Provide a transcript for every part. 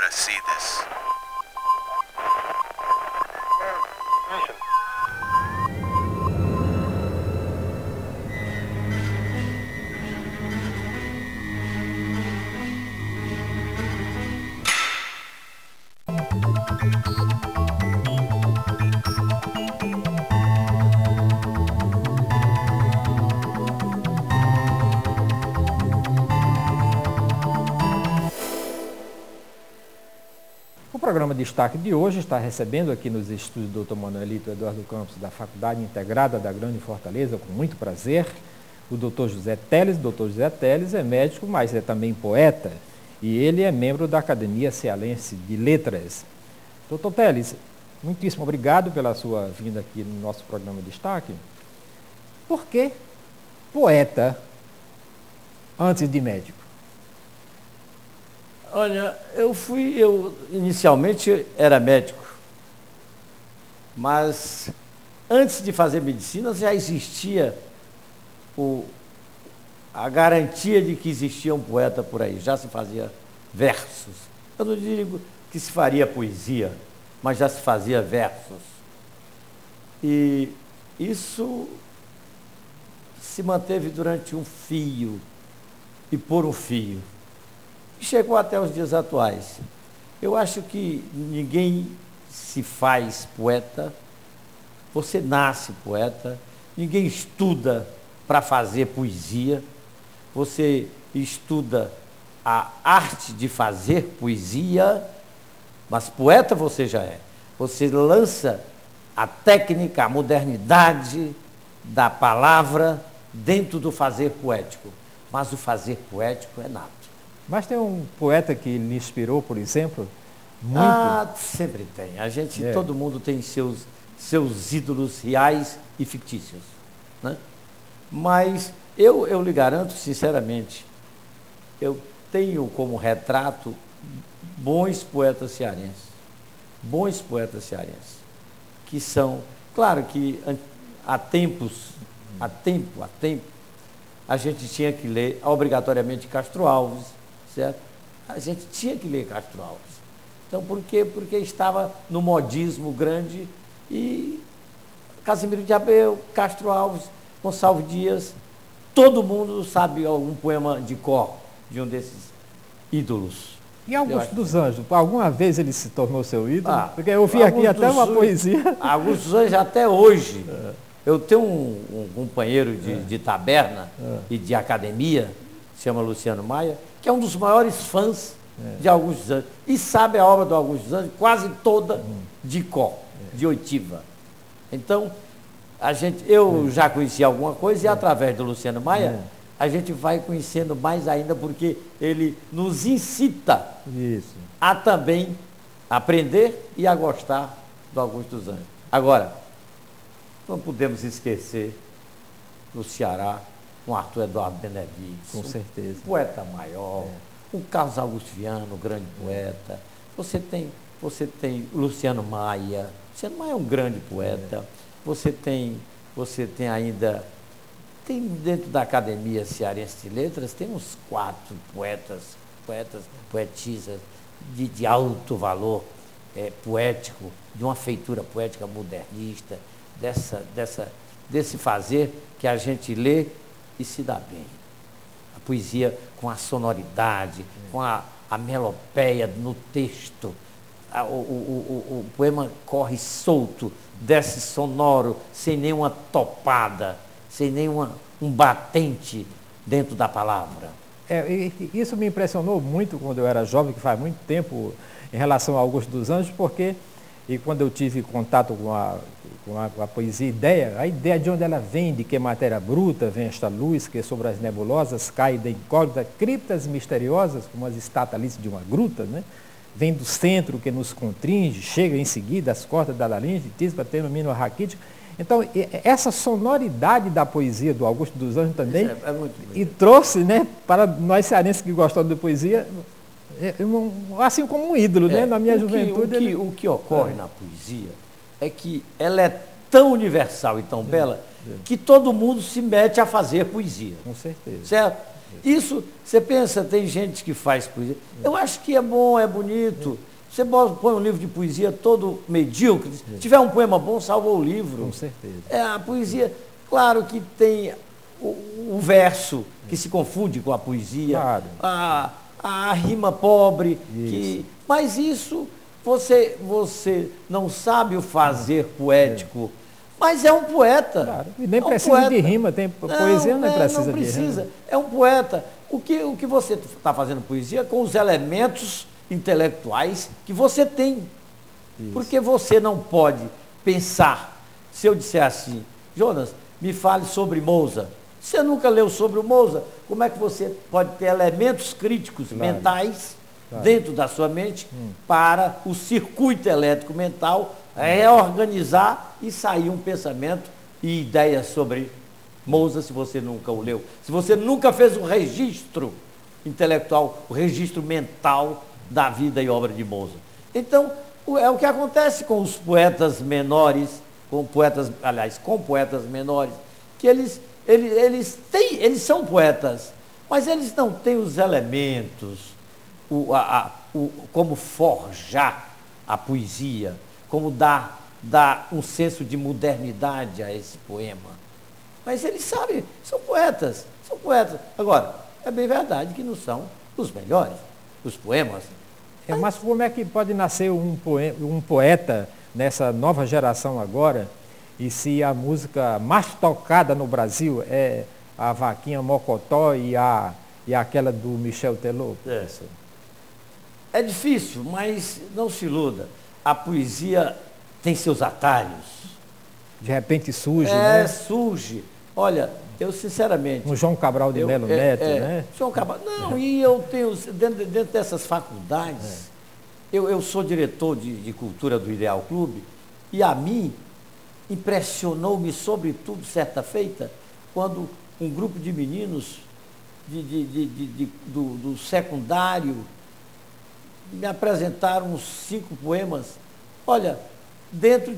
nascidas. O programa Destaque de hoje está recebendo aqui nos estúdios do Dr. Manuelito Eduardo Campos, da Faculdade Integrada da Grande Fortaleza, com muito prazer, o Dr. José Teles. O Dr. José Teles é médico, mas é também poeta, e ele é membro da Academia Cearense de Letras. Dr. Teles, muitíssimo obrigado pela sua vinda aqui no nosso programa Destaque. Por que poeta antes de médico? Olha, eu inicialmente era médico, mas antes de fazer medicina já existia a garantia de que existia um poeta por aí, já se fazia versos. Eu não digo que se faria poesia, mas já se fazia versos. E isso se manteve durante um fio e por um fio. E chegou até os dias atuais. Eu acho que ninguém se faz poeta, você nasce poeta, ninguém estuda para fazer poesia, você estuda a arte de fazer poesia, mas poeta você já é. Você lança a técnica, a modernidade da palavra dentro do fazer poético, mas o fazer poético é nato. Mas tem um poeta que lhe inspirou, por exemplo? Muito. Ah, sempre tem. Todo mundo tem seus ídolos reais e fictícios, né? Mas eu lhe garanto, sinceramente, eu tenho como retrato bons poetas cearenses, que são, claro que há tempo, a gente tinha que ler obrigatoriamente Castro Alves, certo? A gente tinha que ler Castro Alves. Então, por quê? Porque estava no modismo grande e Casimiro de Abreu, Castro Alves, Gonçalves Dias, todo mundo sabe algum poema de cor de um desses ídolos. E Augusto dos Anjos, alguma vez ele se tornou seu ídolo? Porque eu vi Augusto aqui até uma poesia. Augusto dos Anjos até hoje. Eu tenho um companheiro de taberna e de academia, se chama Luciano Maia, que é um dos maiores fãs de Augusto dos Anjos. E sabe a obra do Augusto dos Anjos quase toda de cor, de oitiva. Então, eu já conheci alguma coisa e através do Luciano Maia, a gente vai conhecendo mais ainda, porque ele nos incita a também aprender e a gostar do Augusto dos Anjos. Agora, não podemos esquecer do Ceará, com Arthur Eduardo Benevides. Com certeza. Um poeta maior, o Carlos Augusto Viana, o grande poeta. Você tem Luciano Maia. Luciano Maia é um grande poeta. Você tem ainda, dentro da Academia Cearense de Letras, tem uns 4 poetisas de alto valor poético, de uma feitura poética modernista, desse fazer que a gente lê e se dá bem. A poesia com a sonoridade, com a melopeia no texto. O poema corre solto, desce sonoro, sem nenhuma topada, sem nenhum batente dentro da palavra. Isso me impressionou muito quando eu era jovem, que faz muito tempo, em relação ao Augusto dos Anjos, porque quando eu tive contato com a poesia a ideia de onde ela vem, de que matéria bruta vem esta luz, que sobre as nebulosas cai da incógnita, criptas misteriosas, como as estátuas de uma gruta, né? Vem do centro que nos contringe, chega em seguida às cordas da laringe, tisba, termina o raquítico. Então, essa sonoridade da poesia do Augusto dos Anjos também, e trouxe, né, para nós cearenses que gostamos de poesia, assim como um ídolo, né? Na minha juventude. O que ocorre na poesia é que ela é tão universal e tão bela que todo mundo se mete a fazer poesia. Com certeza. Certo? Isso, você pensa, tem gente que faz poesia. Eu acho que é bom, é bonito. Você põe um livro de poesia todo medíocre. Se tiver um poema bom, salva o livro. Com certeza. A poesia, claro que tem o verso que se confunde com a poesia. Claro. A rima pobre. Mas isso você não sabe o fazer poético. Mas é um poeta. Claro. E nem precisa de rima, poesia não precisa de rima. É um poeta. O que você está fazendo poesia com os elementos intelectuais que você tem. Isso. Porque você não pode pensar. Se eu disser assim, Jonas, me fale sobre Mozart. Você nunca leu sobre o Mozart, como é que você pode ter elementos críticos mentais dentro da sua mente para o circuito elétrico mental reorganizar e sair um pensamento e ideias sobre Mozart, se você nunca o leu. Se você nunca fez um registro intelectual, o registro mental da vida e obra de Mozart. Então, é o que acontece com os poetas menores, com poetas menores, que eles são poetas, mas eles não têm os elementos, como forjar a poesia, como dar um senso de modernidade a esse poema. Mas eles sabem, são poetas. Agora, é bem verdade que não são os melhores, os poemas. Mas como é que pode nascer um poeta nessa nova geração agora, e se a música mais tocada no Brasil é a Vaquinha Mocotó e aquela do Michel Teló? É difícil, mas não se iluda. A poesia tem seus atalhos. De repente surge, né? Surge. Olha, eu sinceramente... Um João Cabral de Melo Neto, né? João Cabral... Não, e eu tenho, dentro dessas faculdades, eu sou diretor de cultura do Ideal Clube, e a mim impressionou-me, sobretudo, certa feita, quando um grupo de meninos do secundário me apresentaram uns 5 poemas. Olha, dentro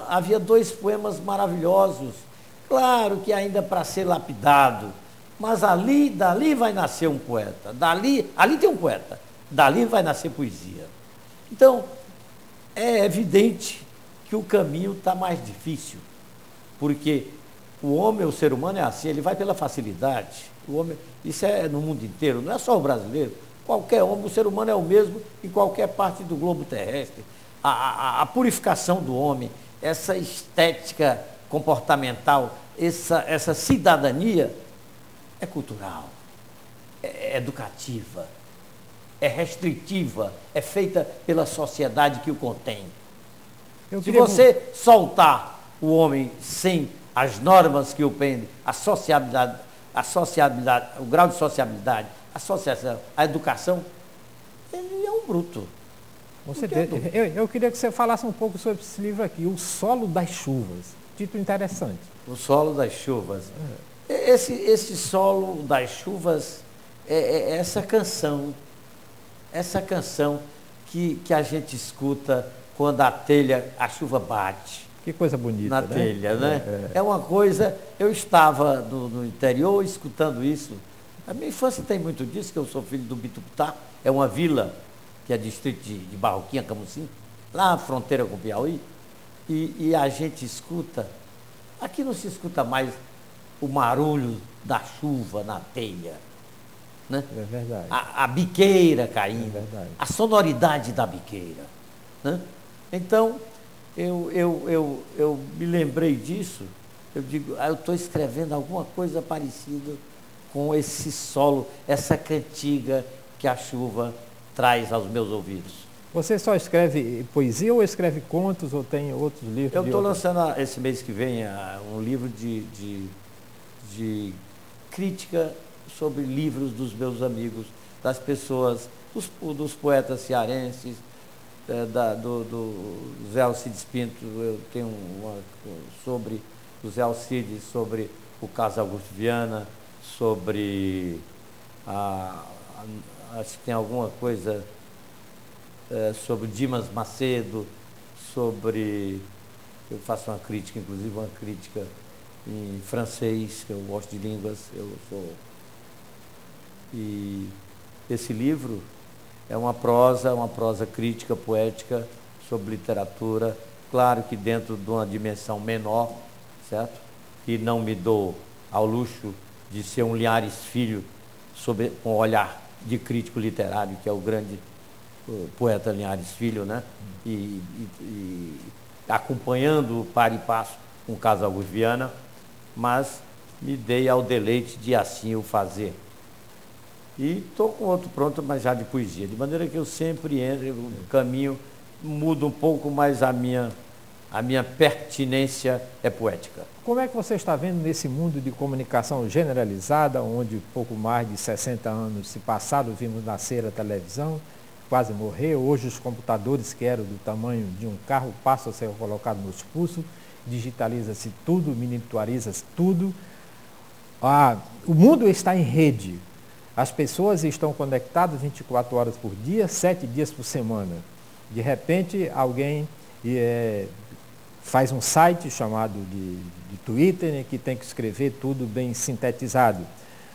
havia 2 poemas maravilhosos, claro que ainda para ser lapidado, mas dali vai nascer um poeta, ali tem um poeta, dali vai nascer poesia. Então, é evidente que o caminho está mais difícil, porque o ser humano é assim, ele vai pela facilidade. Isso é no mundo inteiro, não é só o brasileiro. Qualquer homem, o ser humano é o mesmo em qualquer parte do globo terrestre. A purificação do homem, essa estética comportamental, essa cidadania é cultural, é educativa, é restritiva, é feita pela sociedade que o contém. Se você soltar o homem sem as normas que o prendem, a sociabilidade, o grau de sociabilidade, a associação, a educação, ele é um bruto. Com certeza. Eu queria que você falasse um pouco sobre esse livro aqui, O Solo das Chuvas. Título interessante. O Solo das Chuvas. Esse Solo das Chuvas é essa canção que a gente escuta quando a chuva bate. Que coisa bonita, na telha, né? É uma coisa... Eu estava no interior escutando isso. A minha infância tem muito disso, que eu sou filho do Bituputá, é uma vila que é distrito de Barroquinha, Camusim, lá na fronteira com o Piauí, e a gente escuta, aqui não se escuta mais o barulho da chuva na telha, né? É verdade. A biqueira caindo, a sonoridade da biqueira, né? Então, eu me lembrei disso, eu digo, eu estou escrevendo alguma coisa parecida com esse solo, essa cantiga que a chuva traz aos meus ouvidos. Você só escreve poesia ou escreve contos ou tem outros livros? Eu estou lançando esse mês que vem um livro de crítica sobre livros dos meus amigos, das pessoas, dos poetas cearenses, do Zé Alcides Pinto. Eu tenho sobre o Zé Alcides, sobre o caso Augusto Viana, sobre acho que tem alguma coisa sobre Dimas Macedo, eu faço uma crítica, inclusive uma crítica em francês, que eu gosto de línguas, eu sou E esse livro é uma prosa crítica, poética, sobre literatura, claro que dentro de uma dimensão menor, certo? E não me dou ao luxo de ser um Linhares Filho com olhar de crítico literário, que é o grande poeta Linhares Filho, né? E acompanhando par e passo com o caso Augusto Viana, mas me dei ao deleite de assim o fazer. E estou com outro pronto, mas já de poesia, de maneira que eu sempre entro no caminho, mudo um pouco, mas a minha pertinência é poética. Como é que você está vendo nesse mundo de comunicação generalizada, onde pouco mais de 60 anos se passaram, vimos nascer a televisão, quase morrer, hoje os computadores que eram do tamanho de um carro passam a ser colocados nos pulsos, digitaliza-se tudo, miniaturiza-se tudo. O mundo está em rede, as pessoas estão conectadas 24 horas por dia, 7 dias por semana. De repente, alguém faz um site chamado de Twitter, né, que tem que escrever tudo bem sintetizado.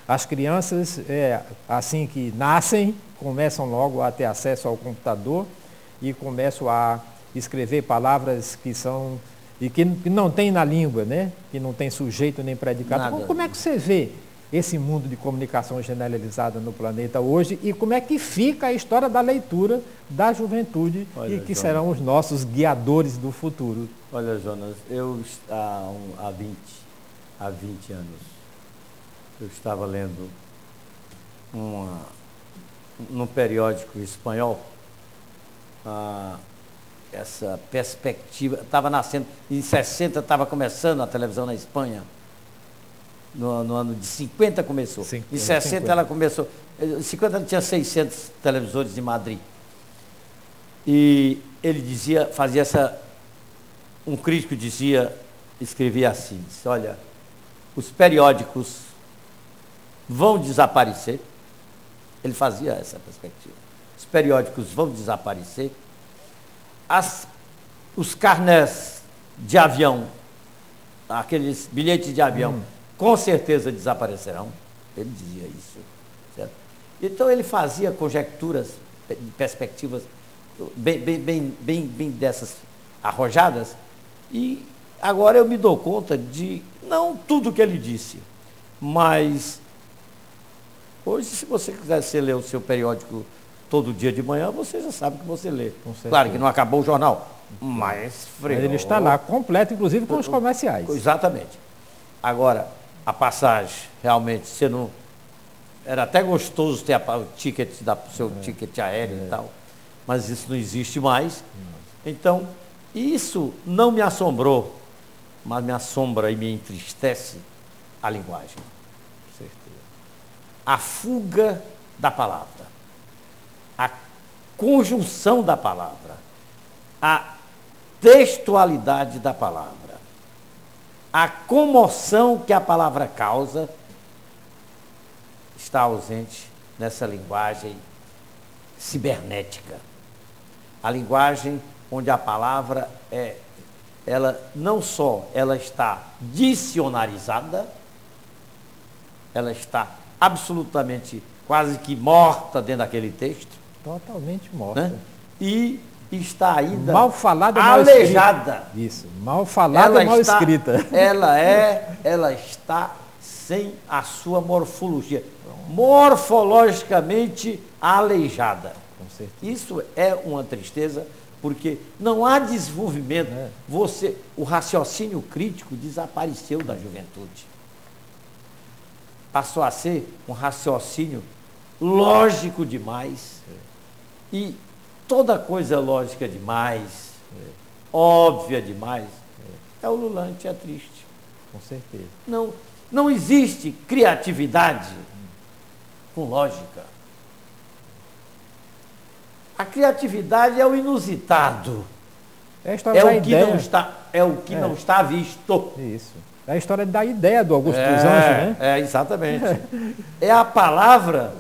As crianças, assim que nascem, começam logo a ter acesso ao computador e começam a escrever palavras que são e que não tem na língua, né? Que não tem sujeito nem predicado. Como é que você vê esse mundo de comunicação generalizada no planeta hoje e como é que fica a história da leitura da juventude e que serão os nossos guiadores do futuro? Olha, Jonas, eu há 20 anos eu estava lendo num periódico espanhol essa perspectiva, estava nascendo, em 60 estava começando a televisão na Espanha. No ano de 50 começou. Em 60 ela começou. Em 50 ela tinha 600 televisores em Madrid. E ele um crítico escrevia assim, disse, olha, os periódicos vão desaparecer. Ele fazia essa perspectiva. Os periódicos vão desaparecer. Os carnés de avião, aqueles bilhetes de avião, com certeza desaparecerão. Ele dizia isso, certo? Então ele fazia conjecturas, perspectivas bem dessas arrojadas, e agora eu me dou conta de não tudo que ele disse, mas hoje, se você quiser ler o seu periódico todo dia de manhã, você já sabe que você lê. Claro que não acabou o jornal, mas ele está lá completo, inclusive com os comerciais. Exatamente. Agora, a passagem, realmente, você não... Era até gostoso ter o ticket, seu ticket aéreo e tal, mas isso não existe mais. Então, isso não me assombrou, mas me assombra e me entristece a linguagem. Com certeza. A fuga da palavra, a conjunção da palavra, a textualidade da palavra, a comoção que a palavra causa está ausente nessa linguagem cibernética. A linguagem onde a palavra ela não só ela está dicionarizada, ela está absolutamente quase que morta dentro daquele texto. Totalmente morta. Né? E está ainda mal falada, aleijada. Mal isso, mal falada, mal escrita. Ela está sem a sua morfologia, morfologicamente aleijada. Com certeza. Isso é uma tristeza, porque não há desenvolvimento. O raciocínio crítico desapareceu da juventude. Passou a ser um raciocínio lógico demais. E toda coisa lógica demais, óbvia demais, é ululante, é triste. Com certeza. Não existe criatividade com lógica. A criatividade é o inusitado. É a história da ideia. O que não está visto. Isso. É a história da ideia do Augusto dos Anjos, né? Exatamente. É a palavra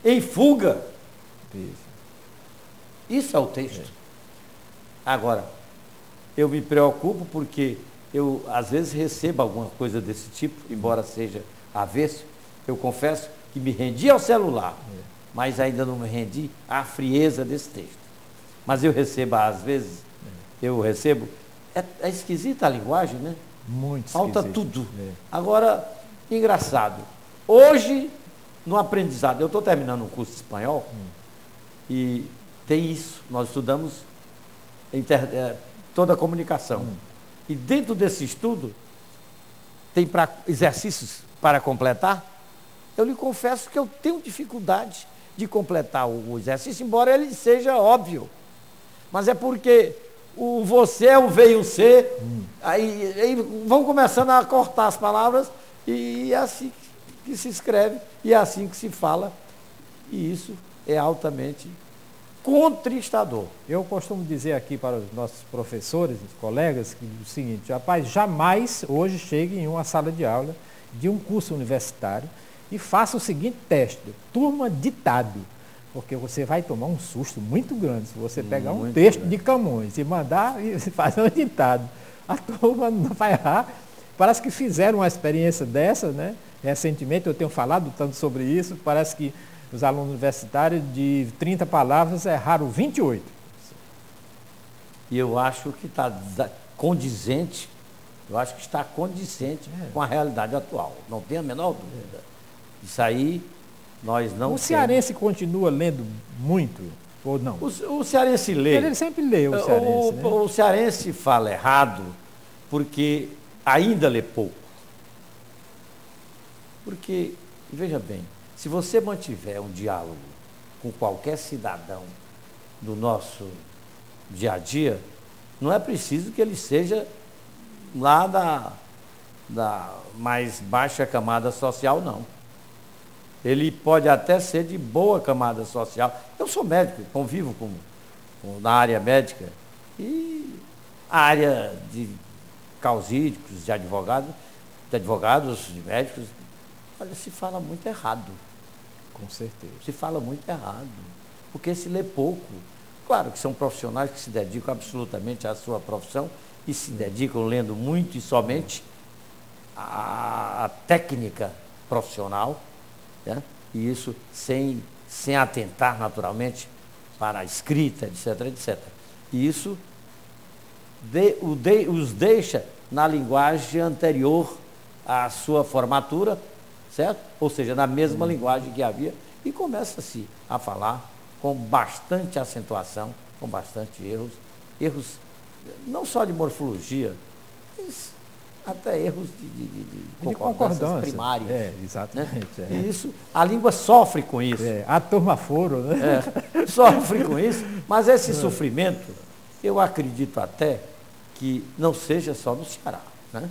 em fuga. Isso é o texto. Agora, eu me preocupo porque eu, às vezes, recebo alguma coisa desse tipo, embora seja avesso, eu confesso, que me rendi ao celular, mas ainda não me rendi à frieza desse texto. Mas eu recebo, às vezes, é esquisita a linguagem, né? Muito Falta esquisito. tudo. Agora, engraçado, hoje, no aprendizado, eu estou terminando um curso de espanhol, e tem isso, nós estudamos toda a comunicação. E dentro desse estudo, tem exercícios para completar. Eu lhe confesso que eu tenho dificuldade de completar o exercício, embora ele seja óbvio. Mas é porque o você, o veio ser, aí vão começando a cortar as palavras, e é assim que se escreve, e é assim que se fala, e isso é altamente contristador. Eu costumo dizer aqui para os nossos professores, os colegas, que o seguinte: rapaz, jamais hoje chegue em uma sala de aula de um curso universitário e faça o seguinte teste: turma ditado, porque você vai tomar um susto muito grande se você pegar um texto de Camões e mandar e fazer um ditado. A turma não vai errar. Parece que fizeram uma experiência dessa, né? Recentemente, eu tenho falado tanto sobre isso, parece que os alunos universitários de 30 palavras erraram 28. E eu acho que está condizente, com a realidade atual. Não tem a menor dúvida. Isso aí, nós não temos. O cearense continua lendo muito, ou não? O cearense lê. Ele sempre lê, o cearense. Né? O cearense fala errado porque ainda lê pouco. Porque, veja bem, se você mantiver um diálogo com qualquer cidadão do nosso dia a dia, não é preciso que ele seja lá da mais baixa camada social, não. Ele pode até ser de boa camada social. Eu sou médico, convivo na área médica, e a área de causídicos, de advogados, de médicos, olha, se fala muito errado. Com certeza. Se fala muito errado, porque se lê pouco. Claro que são profissionais que se dedicam absolutamente à sua profissão e se dedicam lendo muito e somente a técnica profissional, né? E isso sem atentar naturalmente para a escrita, etc, etc. E isso os deixa na linguagem anterior à sua formatura, certo? Ou seja, na mesma linguagem que havia, e começa-se a falar com bastante acentuação, com bastante erros não só de morfologia, mas até erros de concordâncias primárias. Exatamente. Né? E isso, a língua sofre com isso. A turma foro, né? Sofre com isso, mas esse sofrimento, eu acredito até que não seja só no Ceará, né?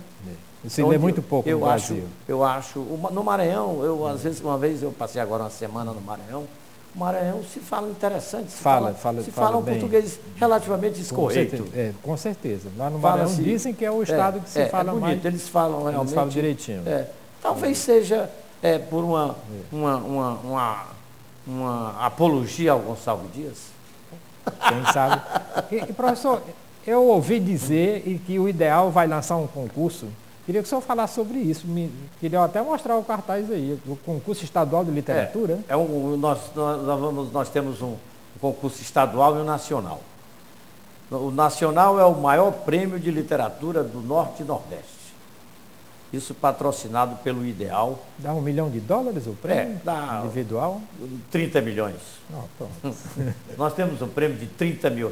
Você lê muito pouco no Brasil. Eu acho, no Maranhão, uma vez eu passei agora uma semana no Maranhão, o Maranhão se fala interessante, se fala um bem. Português relativamente escorreito. Com certeza. Lá no Maranhão dizem que é o estado que se fala bonito, mais. Eles falam realmente. Eles falam direitinho. Talvez seja por uma apologia ao Gonçalves Dias. Quem sabe. E, professor, eu ouvi dizer que o Ideal vai lançar um concurso. Queria que o senhor falasse sobre isso. Queria até mostrar o cartaz aí, o concurso estadual de literatura. Nós temos um concurso estadual e um nacional. O nacional é o maior prêmio de literatura do Norte e Nordeste. Isso patrocinado pelo Ideal. Dá $1 milhão o prêmio? Dá individual? 30 milhões. Pronto. Nós temos um prêmio de R$30 mil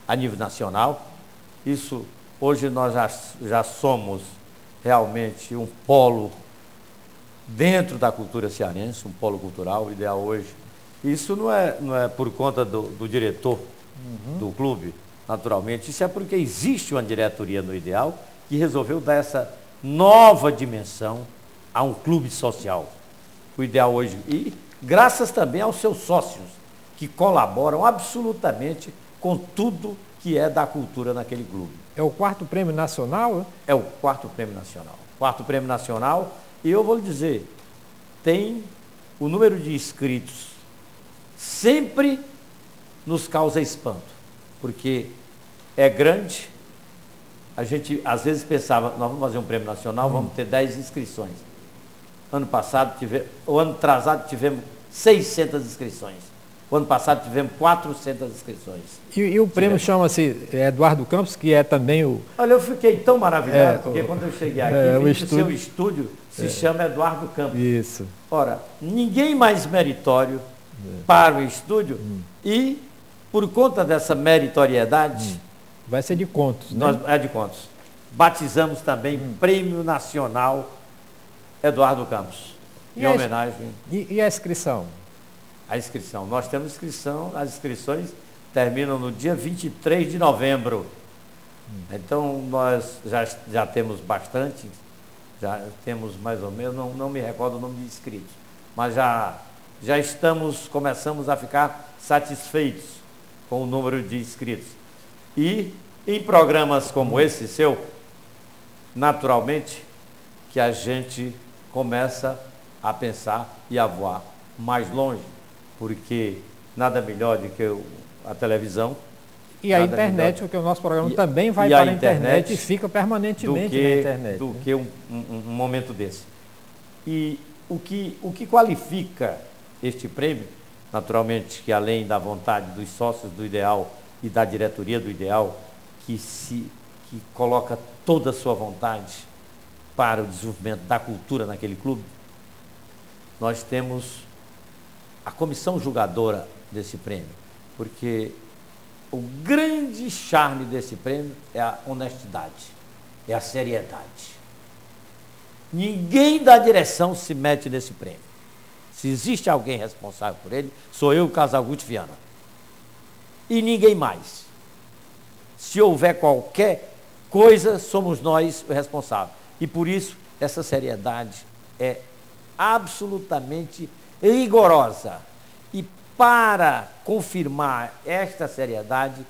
a nível nacional. Isso, hoje nós já somos realmente um polo dentro da cultura cearense, um polo cultural, o Ideal hoje. Isso não é por conta do diretor do clube, naturalmente. Isso é porque existe uma diretoria no Ideal que resolveu dar essa nova dimensão a um clube social. O Ideal hoje, e graças também aos seus sócios, que colaboram absolutamente com tudo que é da cultura naquele clube. É o 4º prêmio nacional? É o 4º prêmio nacional. 4º prêmio nacional, e eu vou lhe dizer, tem o número de inscritos sempre nos causa espanto, porque é grande. A gente às vezes pensava, nós vamos fazer um prêmio nacional, vamos ter 10 inscrições. ano passado, o ano atrasado tivemos 600 inscrições. O ano passado tivemos 400 inscrições. E o prêmio chama-se Eduardo Campos, que é também o... Olha, eu fiquei tão maravilhado, porque quando eu cheguei aqui, o seu estúdio se chama Eduardo Campos. Isso. Ora, ninguém mais meritório para o estúdio e, por conta dessa meritoriedade... Vai ser de contos, né? É de contos. Batizamos também Prêmio Nacional Eduardo Campos, em homenagem... E a inscrição? A inscrição. Nós temos inscrição, as inscrições terminam no dia 23 de novembro. Então, nós já temos bastante, já temos mais ou menos, não me recordo o nome de inscritos, mas já começamos a ficar satisfeitos com o número de inscritos. E em programas como esse seu, naturalmente, que a gente começa a pensar e a voar mais longe, porque nada melhor do que a televisão. E a internet, porque o nosso programa também vai para a internet e fica permanentemente na internet. Do que um momento desse. E o que qualifica este prêmio, naturalmente, que além da vontade dos sócios do Ideal e da diretoria do Ideal, que coloca toda a sua vontade para o desenvolvimento da cultura naquele clube, nós temos a comissão julgadora desse prêmio, porque o grande charme desse prêmio é a honestidade, é a seriedade. Ninguém da direção se mete nesse prêmio. Se existe alguém responsável por ele, sou eu, Casagutti Viana. E ninguém mais. Se houver qualquer coisa, somos nós os responsáveis. E por isso, essa seriedade é absolutamente rigorosa. E para confirmar esta seriedade,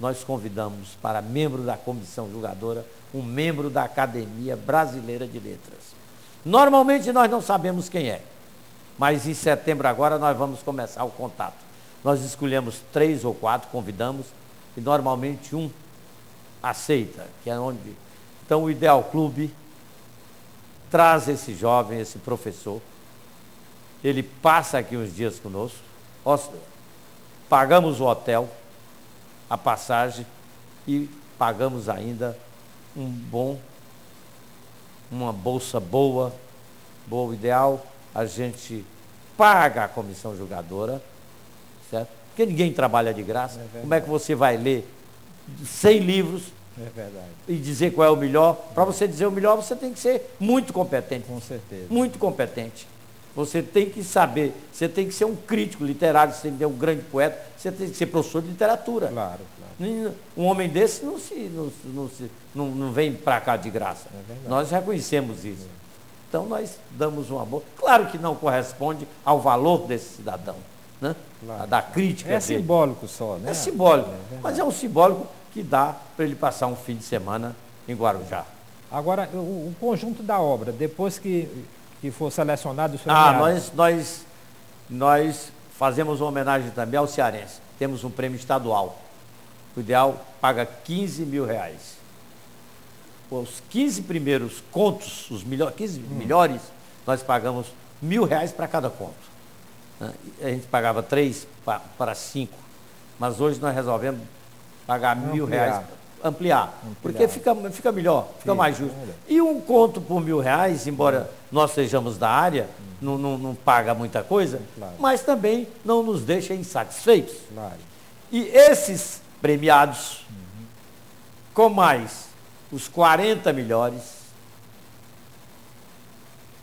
nós convidamos para membro da comissão julgadora um membro da Academia Brasileira de Letras. Normalmente nós não sabemos quem é, mas em setembro agora nós vamos começar o contato. Nós escolhemos 3 ou 4, convidamos, e normalmente um aceita, que é onde... Então o Ideal Clube traz esse jovem, esse professor, ele passa aqui uns dias conosco, pagamos o hotel, a passagem e pagamos ainda uma bolsa boa, o Ideal, a gente paga a comissão julgadora, certo? Porque ninguém trabalha de graça. Como é que você vai ler 100 livros e dizer qual é o melhor? Para você dizer o melhor, você tem que ser muito competente. Com certeza. Muito competente. Você tem que saber, você tem que ser um crítico literário, você tem que ser um grande poeta, você tem que ser professor de literatura. Claro. Um homem desse não vem para cá de graça. Nós reconhecemos isso. Então nós damos um amor. Claro que não corresponde ao valor desse cidadão, né? Claro. Da crítica dele. Simbólico só, né? É simbólico, mas é um simbólico que dá para ele passar um fim de semana em Guarujá. Agora, o conjunto da obra, depois que for selecionado... Nós fazemos uma homenagem também ao cearense. Temos um prêmio estadual. O Ideal paga R$15 mil. Os 15 primeiros contos, os 15 melhores, nós pagamos R$1.000 para cada conto. A gente pagava 3 para 5, mas hoje nós resolvemos pagar R$1.000, ampliar, porque fica melhor, fica mais justo. E um conto por R$1.000, embora nós sejamos da área, não paga muita coisa, mas também não nos deixa insatisfeitos. E esses premiados, com mais os 40 melhores,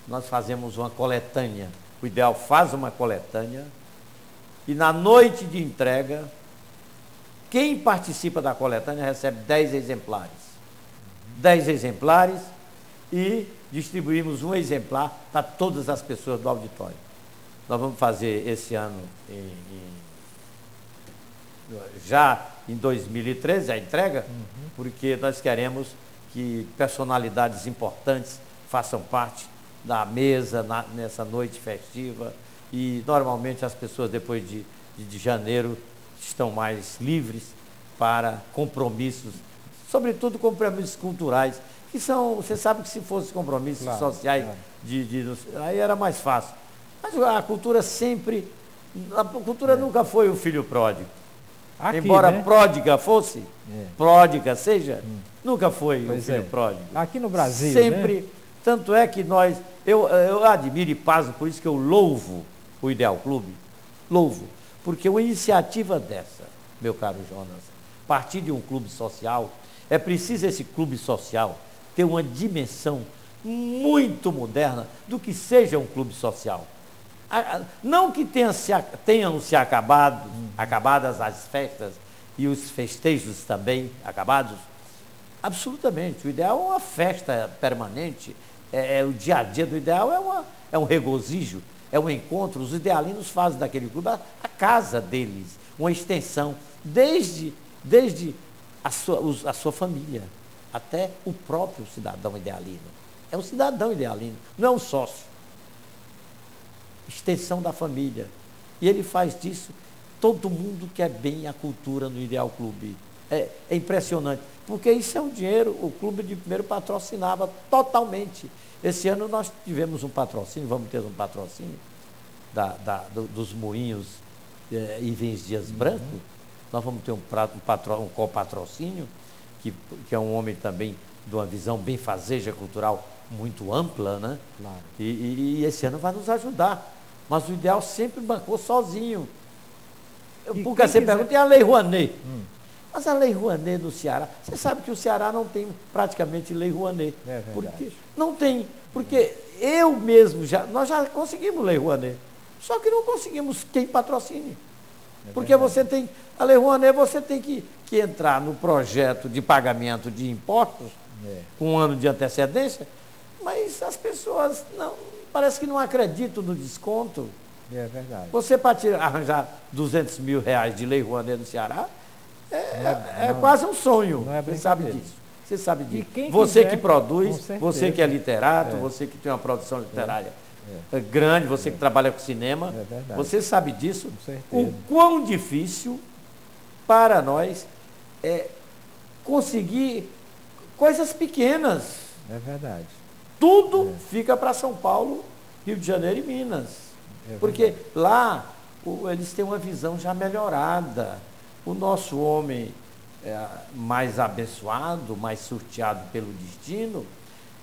nós fazemos uma coletânea. O Ideal faz uma coletânea e na noite de entrega, quem participa da coletânea recebe 10 exemplares. 10 exemplares e distribuímos um exemplar para todas as pessoas do auditório. Nós vamos fazer esse ano, já em 2013, a entrega, porque nós queremos que personalidades importantes façam parte da mesa nessa noite festiva, e normalmente as pessoas depois de janeiro estão mais livres para compromissos, sobretudo compromissos culturais, que são, você sabe que se fossem compromissos sociais, Aí era mais fácil. Mas a cultura sempre, a cultura nunca foi o filho pródigo. Aqui, Embora né? pródiga fosse, pródiga seja, nunca foi Pois o filho é. pródigo. Aqui no Brasil, Sempre, né? tanto é que eu admiro e paso, por isso que eu louvo o Ideal Clube, louvo, porque uma iniciativa dessa, meu caro Jonas, partir de um clube social, é preciso esse clube social ter uma dimensão muito moderna do que seja um clube social. Não que tenham se acabadas as festas e os festejos também acabados, absolutamente. O ideal é uma festa permanente, o dia a dia do ideal é um regozijo, é um encontro. Os idealinos fazem daquele clube a casa deles, uma extensão, desde a sua família até o próprio cidadão idealino. É um cidadão idealino, não é um sócio. Extensão da família. E ele faz disso. Todo mundo quer bem a cultura no Ideal Clube. É impressionante. Porque isso é um dinheiro, o Clube de Primeiro patrocinava totalmente. Esse ano nós tivemos um patrocínio, vamos ter um patrocínio dos moinhos Ivens Dias Branco. Nós vamos ter um copatrocínio, que é um homem também de uma visão benfazeja cultural muito ampla, né? Claro. E esse ano vai nos ajudar. Mas o Ideal sempre bancou sozinho. Porque você pergunta, e a Lei Rouanet? Mas a Lei Rouanet no Ceará, você sabe que o Ceará não tem praticamente Lei Rouanet. É verdade. Porque não tem, porque eu mesmo, nós já conseguimos Lei Rouanet, só que não conseguimos quem patrocine. Porque você tem, a Lei Rouanet, você tem que entrar no projeto de pagamento de impostos, com um ano de antecedência, mas as pessoas parece que não acreditam no desconto. É verdade. Você, para arranjar 200 mil reais de Lei Rouanet no Ceará, é quase um sonho. Não é Você sabe disso. Você sabe disso. Você que produz, você que é literato, você que tem uma produção literária grande, você que trabalha com cinema, você sabe disso. O quão difícil para nós é conseguir coisas pequenas. É verdade. Tudo fica para São Paulo, Rio de Janeiro e Minas. Porque lá eles têm uma visão já melhorada. O nosso homem mais abençoado, mais sorteado pelo destino,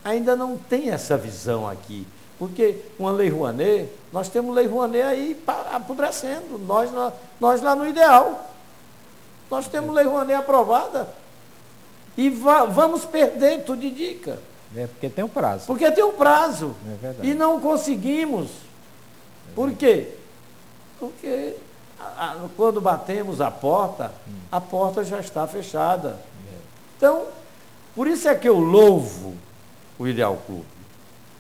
ainda não tem essa visão aqui. Porque uma Lei Rouanet, nós temos Lei Rouanet aí apodrecendo. Nós lá no Ideal. Nós temos Lei Rouanet aprovada. E vamos perder, tudo indica. Porque tem um prazo. Porque tem um prazo. É verdade. E não conseguimos. Por quê? Porque quando batemos a porta já está fechada. Então, por isso é que eu louvo o Ideal Clube.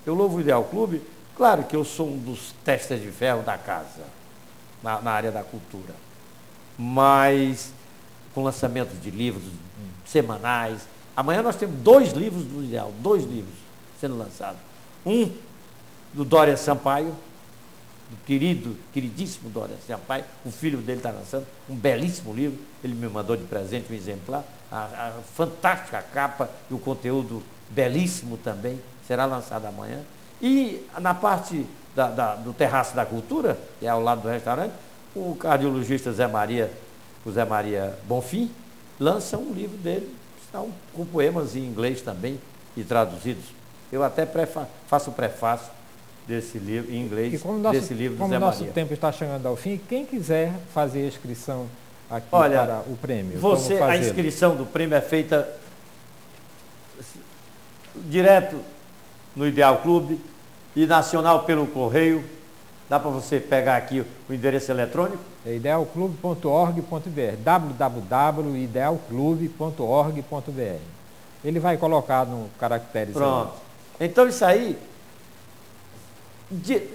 Eu louvo o Ideal Clube, claro que eu sou um dos testas de ferro da casa, na área da cultura. Mas com lançamento de livros semanais. Amanhã nós temos 2 livros do Ideal, 2 livros sendo lançados. Um do Dória Sampaio, do queridíssimo Dória Sampaio, o filho dele está lançando, um belíssimo livro, ele me mandou de presente um exemplar, a fantástica capa e o conteúdo belíssimo também, será lançado amanhã. E na parte do Terraço da Cultura, que é ao lado do restaurante, o cardiologista o Zé Maria Bonfim, lança um livro dele, com poemas em inglês também e traduzidos. Eu até faço o prefácio desse livro em inglês, desse livro do Zé Maria. Como o nosso tempo está chegando ao fim, quem quiser fazer a inscrição aqui Olha, para o prêmio, a inscrição do prêmio é feita direto no Ideal Clube e nacional pelo correio. Dá para você pegar aqui o endereço eletrônico? É idealclube.org.br, www.idealclube.org.br. Ele vai colocar no caracteres. Pronto. Então isso aí,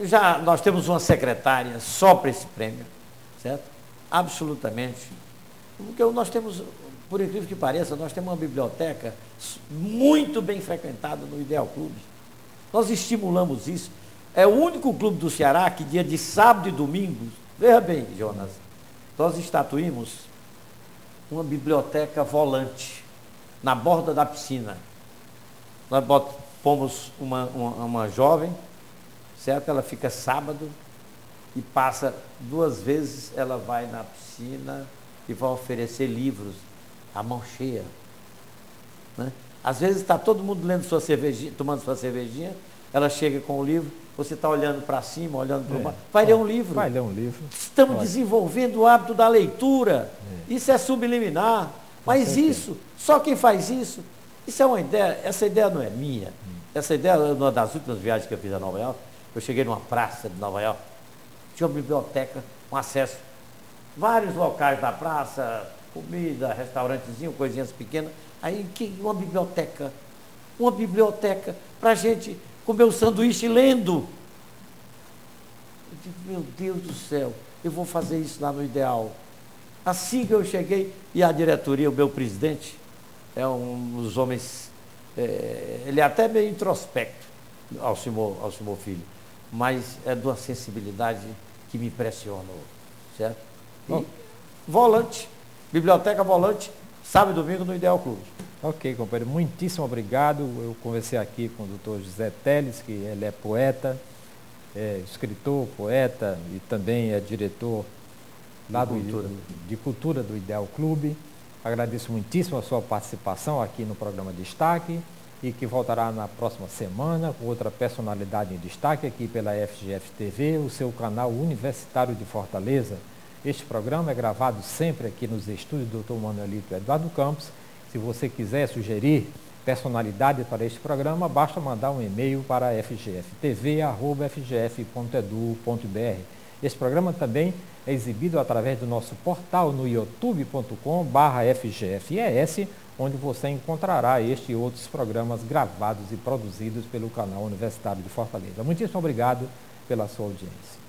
já nós temos uma secretária só para esse prêmio, certo? Absolutamente. Porque nós temos, por incrível que pareça, nós temos uma biblioteca muito bem frequentada no Ideal Clube. Nós estimulamos isso. É o único clube do Ceará que dia de sábado e domingo, veja bem, Jonas, nós estatuímos uma biblioteca volante na borda da piscina. Nós pomos uma jovem certo? Ela fica sábado e passa 2 vezes, ela vai na piscina e vai oferecer livros à mão cheia, né? Às vezes está todo mundo lendo sua cervejinha, tomando sua cervejinha, ela chega com o livro, você está olhando para cima, olhando para o mar, vai ler um livro. Vai ler um livro. Estamos desenvolvendo o hábito da leitura. Isso é subliminar. Mas isso, só quem faz isso é uma ideia, essa ideia não é minha. Essa ideia, numa das últimas viagens que eu fiz a Nova York, eu cheguei numa praça de Nova York, tinha uma biblioteca, um acesso, vários locais da praça, comida, restaurantezinho, coisinhas pequenas. Aí uma biblioteca para a gente comer o sanduíche lendo. Eu digo, meu Deus do céu, eu vou fazer isso lá no Ideal. Assim que eu cheguei, e a diretoria, o meu presidente, é um dos homens, ele é até meio introspecto, Alcimor Filho, mas é de uma sensibilidade que me impressionou, certo? E volante, biblioteca volante, sábado e domingo no Ideal Clube. Ok, companheiro, muitíssimo obrigado. Eu conversei aqui com o doutor José Teles, que ele é poeta, escritor, poeta e também é diretor lá de cultura do Ideal Clube. Agradeço muitíssimo a sua participação aqui no programa Destaque e que voltará na próxima semana com outra personalidade em destaque aqui pela FGF TV, o seu canal universitário de Fortaleza. Este programa é gravado sempre aqui nos estúdios do Dr. Manuelito Eduardo Campos. Se você quiser sugerir personalidade para este programa, basta mandar um e-mail para fgftv@fgf.edu.br. Este programa também é exibido através do nosso portal no youtube.com/FGFES, onde você encontrará este e outros programas gravados e produzidos pelo canal Universitário de Fortaleza. Muitíssimo obrigado pela sua audiência.